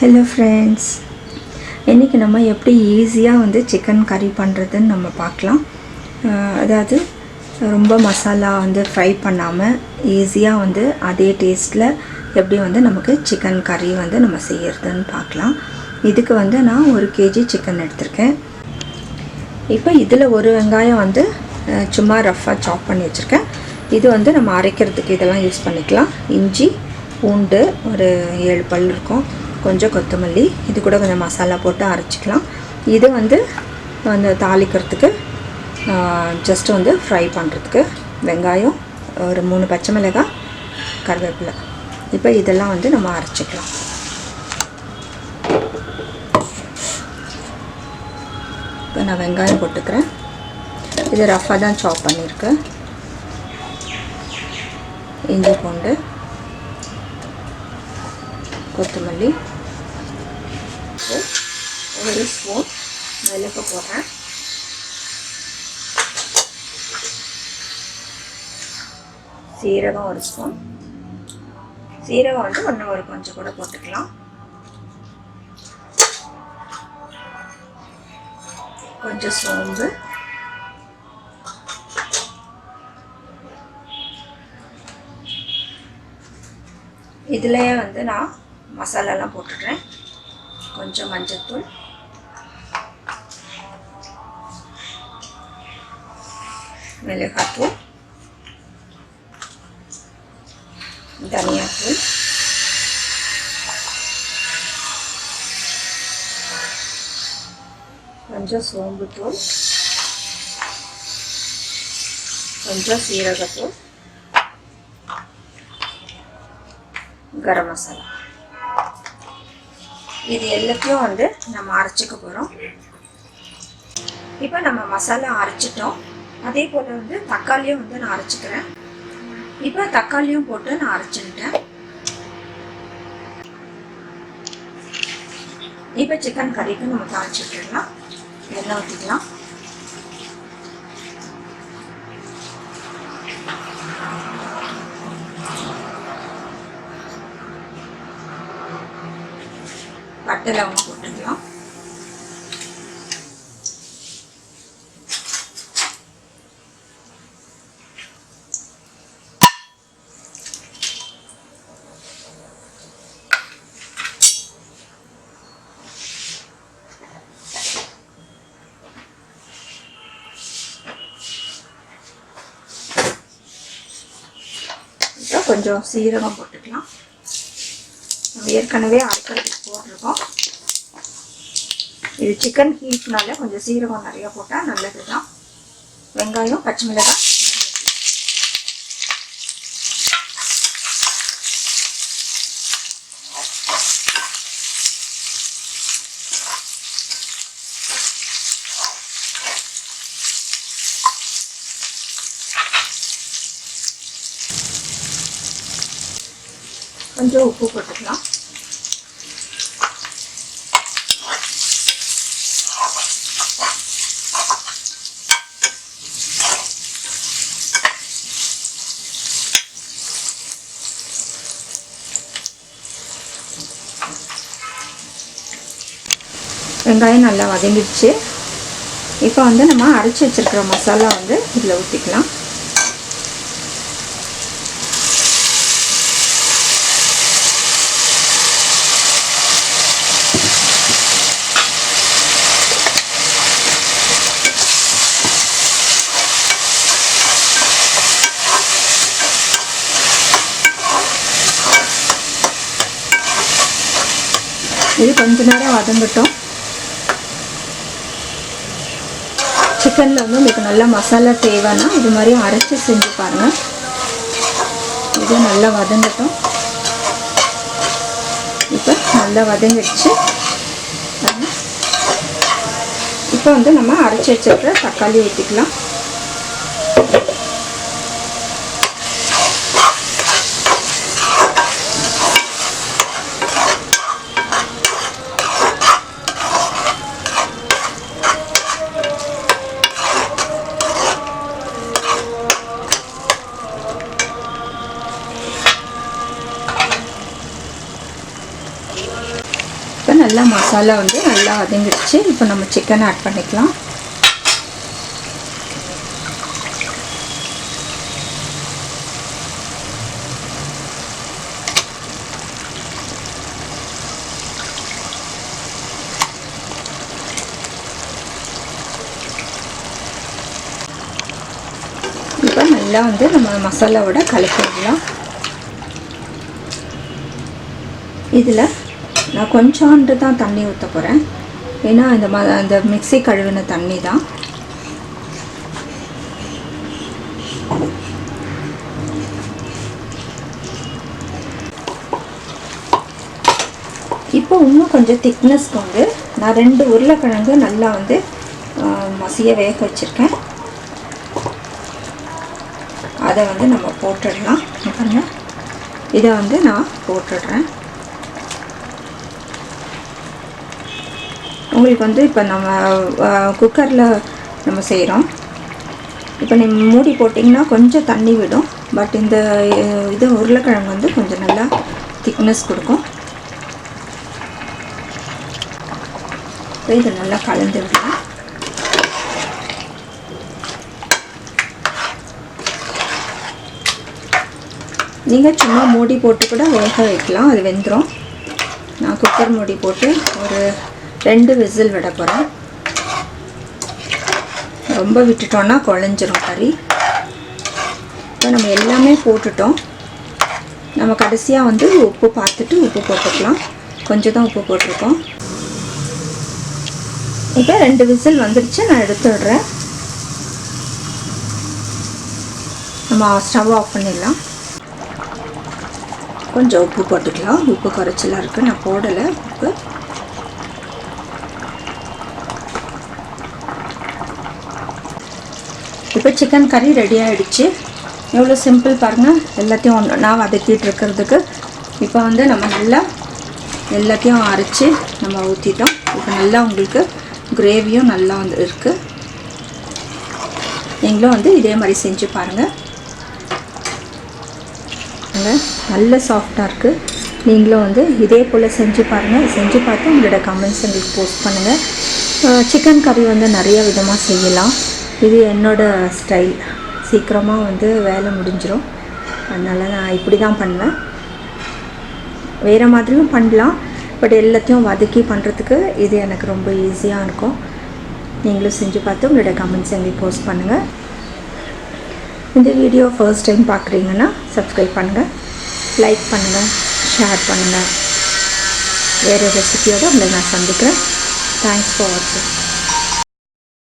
Hello friends. இன்னைக்கு நம்ம எப்படி ஈஸியா வந்து chicken curry பண்றதுன்னு நம்ம பார்க்கலாம். அதாவது ரொம்ப மசாலா வந்து ஃப்ரை பண்ணாம ஈஸியா வந்து அதே டேஸ்ட்ல எப்படி வந்து நமக்கு chicken curry வந்து நம்ம செய்யறதுன்னு பார்க்கலாம். இதுக்கு வந்து நான் 1 kg chicken எடுத்துர்க்கேன். இப்போ இதுல ஒரு வெங்காயம் வந்து சும்மா ரஃப்பா சாப் பண்ணி வச்சிருக்கேன். இது வந்து நம்ம அரைக்கிறதுக்கு இதெல்லாம் யூஸ் பண்ணிக்கலாம். இஞ்சி, பூண்டு ஒரு 7 பல் இருக்கும். கொஞ்சம் கொத்தமல்லி, இது கூட கொஞ்சம் மசாலா போட்டு அரைச்சிக்கலாம். இது வந்து அந்த தாளிக்கிறதுக்கு ஜஸ்ட் வந்து ஃப்ரை பண்றதுக்கு வெங்காயம், ஒரு 3 பச்சை மிளகாய், கறிவேப்பிலை. இப்போ இதெல்லாம் வந்து நம்ம அரைச்சிக்கலாம். இப்போ நான் வெங்காயம் போட்டுக்கிறேன். இது ரஃப்பா தான் சாப் பண்ணியிருக்கேன். இஞ்சி, பூண்டு, கொத்தமல்லி, ஒரு ஸ்பூன் மிளகு போடுறேன். சீரகம் ஒரு ஸ்பூன். சீரகம் வந்து இன்னும் ஒரு கொஞ்சம் கூட போட்டுக்கலாம். கொஞ்சம் சோம்பு, இதுலயே வந்து நான் மசாலாலாம் போட்டுடுறேன். கொஞ்சம் மஞ்சள்தூள், மிளகாய்த்தூள், தனியாத்தூள், கொஞ்சம் சோம்புத்தூள், கொஞ்சம் சீரகத்தூள், கரம் மசாலா. இது எல்லாத்தையும் வந்து நம்ம அரைச்சிக்க போறோம். இப்போ நம்ம மசாலா அரைச்சிட்டோம். அதே போல வந்து தக்காளியும் வந்து நான் அரைச்சிக்கிறேன். இப்போ தக்காளியும் போட்டு நான் அரைச்சிட்டேன். இப்போ சிக்கன் கறிக்கு நம்ம தாளிச்சிடலாம். எண்ணெய் ஊற்றிக்கலாம். பட்டை லவங்கம் போட்டுக்கலாம். கொஞ்சம் சீரகம் போட்டுக்கலாம். நம்ம ஏற்கனவே அரைக்கிறதுக்கு போட்டிருக்கோம். இது சிக்கன் ஹீட்னால கொஞ்சம் சீரகம் நிறைய போட்டா நல்லதுதான். வெங்காயம், பச்சை மிளகாய், கொஞ்சம் உப்பு போட்டுக்கலாம். வெங்காயம் நல்லா வதங்கிடுச்சு. இப்போ வந்து நம்ம அரைச்சி வச்சிருக்கிற மசாலா வந்து இதில் ஊற்றிக்கலாம். இது கொஞ்ச நேரம் வதங்கட்டும். சிக்கனில் வந்து உங்களுக்கு நல்லா மசாலா தேவைன்னா இது மாதிரி அரைச்சி செஞ்சு பாருங்கள். இது நல்லா வதங்கட்டும். இப்போ நல்லா வதங்கிடுச்சு. இப்போ வந்து நம்ம அரைச்சி வச்சிருக்கிற தக்காளி ஊற்றிக்கலாம். மசாலா வந்து நல்லா வதங்கிடுச்சு. இப்போ நம்ம சிக்கன் ஆட் பண்ணிக்கலாம். இப்போ நல்லா வந்து நம்ம மசாலாவோட கலக்கி விடலாம். இதில் நான் கொஞ்சோண்டு தான் தண்ணி ஊற்ற போகிறேன். ஏன்னா அந்த மிக்ஸி கழுவின தண்ணி தான். இப்போ இன்னும் கொஞ்சம் திக்னஸ்க்கு வந்து நான் 2 உருளைக்கிழங்கு நல்லா வந்து மசிய வேக வச்சுருக்கேன். அதை வந்து நம்ம போட்டுடலாம். பாருங்க, இதை வந்து நான் போட்டுடுறேன். உங்களுக்கு வந்து இப்போ நம்ம குக்கரில் நம்ம செய்கிறோம். இப்போ நீங்கள் மூடி போட்டிங்கன்னா கொஞ்சம் தண்ணி விடும். பட் இந்த இது உருளைக்கிழங்கு வந்து கொஞ்சம் நல்லா திக்னஸ் கொடுக்கும். இதை நல்லா கலந்து விடலாம். நீங்கள் சும்மா மூடி போட்டு கூட வேக வைக்கலாம், அது வெந்துடும். நான் குக்கர் மூடி போட்டு ஒரு 2 விசில் விட போகிறேன். ரொம்ப விட்டுட்டோன்னா குழஞ்சிரும் கறி. இப்போ நம்ம எல்லாமே போட்டுட்டோம். நம்ம கடைசியாக வந்து உப்பு பார்த்துட்டு உப்பு போட்டுக்கலாம். கொஞ்சம் தான் உப்பு போட்டிருக்கோம். இப்போ 2 விசில் வந்துடுச்சு. நான் எடுத்து விடுறேன். நம்ம ஸ்டவ் ஆஃப் பண்ணிடலாம். கொஞ்சம் உப்பு போட்டுக்கலாம். உப்பு குறைச்சலாக இருக்குது, நான் போடலை உப்பு. இப்போ சிக்கன் கறி ரெடி ஆகிடுச்சு. எவ்வளோ சிம்பிள் பாருங்கள். எல்லாத்தையும் ஒன்றா வதக்கிட்டு இருக்கிறதுக்கு இப்போ வந்து நம்ம நல்லா எல்லாத்தையும் அரைச்சி நம்ம ஊற்றிட்டோம். இப்போ நல்லா உங்களுக்கு கிரேவியும் நல்லா வந்து இருக்குது. நீங்களும் வந்து இதே மாதிரி செஞ்சு பாருங்கள். நல்ல சாஃப்டாக இருக்குது. நீங்களும் வந்து இதே போல் செஞ்சு பாருங்கள். செஞ்சு பார்த்து உங்களோட கமெண்ட்ஸ் எங்களுக்கு போஸ்ட் பண்ணுங்கள். சிக்கன் கறி வந்து நிறைய விதமாக செய்யலாம். இது என்னோடய ஸ்டைல். சீக்கிரமாக வந்து வேலை முடிஞ்சிடும். அதனால் நான் இப்படி தான் பண்ணுவேன். வேறு மாதிரியும் பண்ணலாம். பட் எல்லாத்தையும் வதக்கி பண்ணுறதுக்கு இது எனக்கு ரொம்ப ஈஸியாக இருக்கும். நீங்களும் செஞ்சு பார்த்து உங்களோட கமெண்ட்ஸ் எங்களுக்கு போஸ்ட் பண்ணுங்கள். இந்த வீடியோ ஃபர்ஸ்ட் டைம் பார்க்குறீங்கன்னா சப்ஸ்கிரைப் பண்ணுங்கள், லைக் பண்ணுங்கள், ஷேர் பண்ணுங்கள். வேறு ரெசிபியோடு உங்களை நான் சந்திக்கிறேன். தேங்க்ஸ் ஃபார் வாட்சிங்.